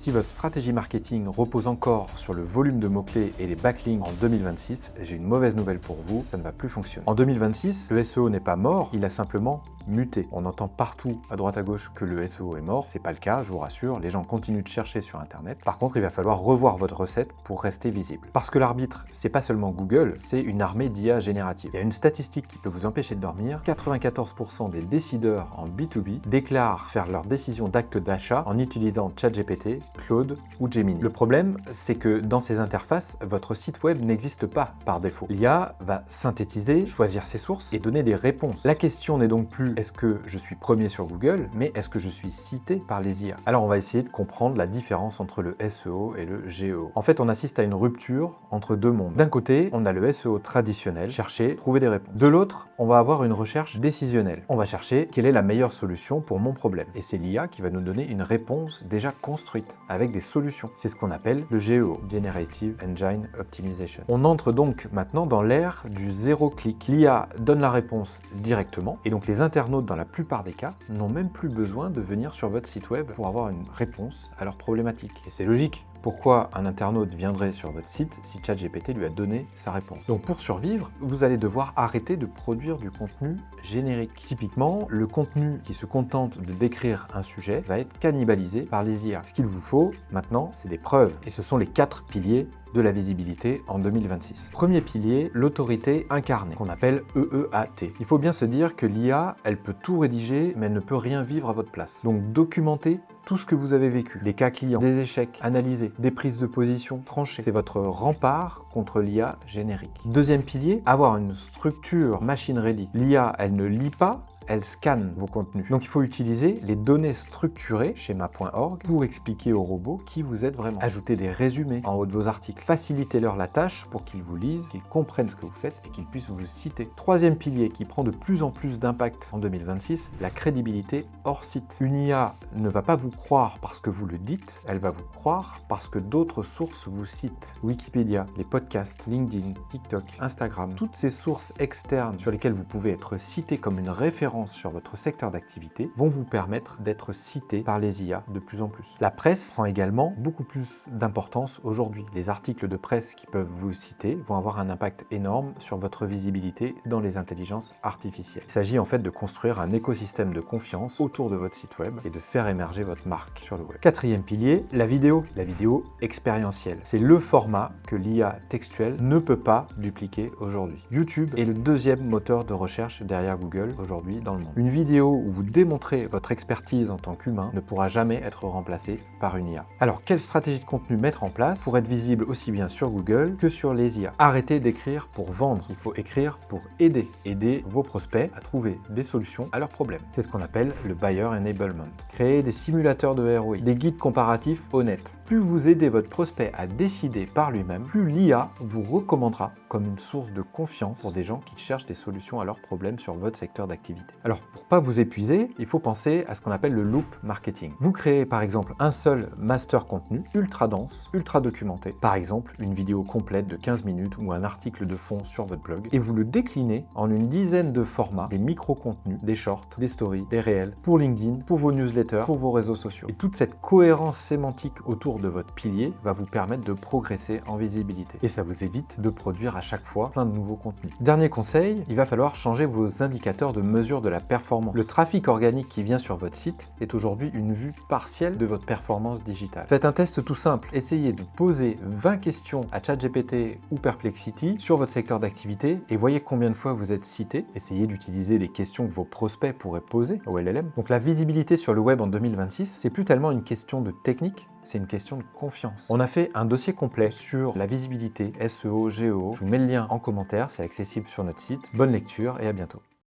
Si votre stratégie marketing repose encore sur le volume de mots-clés et les backlinks en 2026, j'ai une mauvaise nouvelle pour vous, ça ne va plus fonctionner. En 2026, le SEO n'est pas mort, il a simplement muté. On entend partout, à droite à gauche, que le SEO est mort. C'est pas le cas, je vous rassure, les gens continuent de chercher sur Internet. Par contre, il va falloir revoir votre recette pour rester visible. Parce que l'arbitre, c'est pas seulement Google, c'est une armée d'IA générative. Il y a une statistique qui peut vous empêcher de dormir. 94% des décideurs en B2B déclarent faire leur décision d'acte d'achat en utilisant ChatGPT, Claude ou Gemini. Le problème, c'est que dans ces interfaces, votre site web n'existe pas par défaut. L'IA va synthétiser, choisir ses sources et donner des réponses. La question n'est donc plus est-ce que je suis premier sur Google, mais est-ce que je suis cité par les IA? Alors on va essayer de comprendre la différence entre le SEO et le GEO. En fait, on assiste à une rupture entre deux mondes. D'un côté, on a le SEO traditionnel, chercher, trouver des réponses. De l'autre, on va avoir une recherche décisionnelle. On va chercher quelle est la meilleure solution pour mon problème. Et c'est l'IA qui va nous donner une réponse déjà construite, avec des solutions. C'est ce qu'on appelle le GEO, Generative Engine Optimization. On entre donc maintenant dans l'ère du zéro clic. L'IA donne la réponse directement, et donc les internautes, dans la plupart des cas, n'ont même plus besoin de venir sur votre site web pour avoir une réponse à leur problématique. Et c'est logique. Pourquoi un internaute viendrait sur votre site si ChatGPT lui a donné sa réponse? Donc pour survivre, vous allez devoir arrêter de produire du contenu générique. Typiquement, le contenu qui se contente de décrire un sujet va être cannibalisé par les IA. Ce qu'il vous faut maintenant, c'est des preuves. Et ce sont les 4 piliers de la visibilité en 2026. Premier pilier, l'autorité incarnée, qu'on appelle EEAT. Il faut bien se dire que l'IA, elle peut tout rédiger, mais elle ne peut rien vivre à votre place. Donc documentez tout ce que vous avez vécu, des cas clients, des échecs analysés, des prises de position tranchées. C'est votre rempart contre l'IA générique. Deuxième pilier, avoir une structure machine ready. L'IA, elle ne lit pas, elle scanne vos contenus. Donc il faut utiliser les données structurées, schéma.org, pour expliquer aux robots qui vous êtes vraiment. Ajoutez des résumés en haut de vos articles. Facilitez-leur la tâche pour qu'ils vous lisent, qu'ils comprennent ce que vous faites et qu'ils puissent vous citer. Troisième pilier qui prend de plus en plus d'impact en 2026, la crédibilité hors site. Une IA ne va pas vous croire parce que vous le dites, elle va vous croire parce que d'autres sources vous citent. Wikipédia, les podcasts, LinkedIn, TikTok, Instagram, toutes ces sources externes sur lesquelles vous pouvez être cité comme une référence sur votre secteur d'activité vont vous permettre d'être cité par les IA de plus en plus. La presse prend également beaucoup plus d'importance aujourd'hui. Les articles de presse qui peuvent vous citer vont avoir un impact énorme sur votre visibilité dans les intelligences artificielles. Il s'agit en fait de construire un écosystème de confiance autour de votre site web et de faire émerger votre marque sur le web. Quatrième pilier, la vidéo expérientielle. C'est le format que l'IA textuelle ne peut pas dupliquer aujourd'hui. YouTube est le deuxième moteur de recherche derrière Google aujourd'hui dans le monde. Une vidéo où vous démontrez votre expertise en tant qu'humain ne pourra jamais être remplacée par une IA. Alors, quelle stratégie de contenu mettre en place pour être visible aussi bien sur Google que sur les IA? Arrêtez d'écrire pour vendre, il faut écrire pour aider. Aider vos prospects à trouver des solutions à leurs problèmes. C'est ce qu'on appelle le Buyer Enablement. Créer des simulateurs de ROI, des guides comparatifs honnêtes. Plus vous aidez votre prospect à décider par lui-même, plus l'IA vous recommandera comme une source de confiance pour des gens qui cherchent des solutions à leurs problèmes sur votre secteur d'activité. Alors, pour pas vous épuiser, il faut penser à ce qu'on appelle le loop marketing. Vous créez par exemple un seul master contenu ultra dense, ultra documenté, par exemple une vidéo complète de 15 minutes ou un article de fond sur votre blog, et vous le déclinez en une dizaine de formats, des micro-contenus, des shorts, des stories, des réels, pour LinkedIn, pour vos newsletters, pour vos réseaux sociaux. Et toute cette cohérence sémantique autour de votre pilier va vous permettre de progresser en visibilité. Et ça vous évite de produire à chaque fois plein de nouveaux contenus. Dernier conseil, il va falloir changer vos indicateurs de mesure de la performance. Le trafic organique qui vient sur votre site est aujourd'hui une vue partielle de votre performance digitale. Faites un test tout simple. Essayez de poser 20 questions à ChatGPT ou Perplexity sur votre secteur d'activité et voyez combien de fois vous êtes cité. Essayez d'utiliser des questions que vos prospects pourraient poser au LLM. Donc la visibilité sur le web en 2026, c'est plus tellement une question de technique, c'est une question de confiance. On a fait un dossier complet sur la visibilité SEO, GEO. Je vous mets le lien en commentaire, c'est accessible sur notre site. Bonne lecture et à bientôt.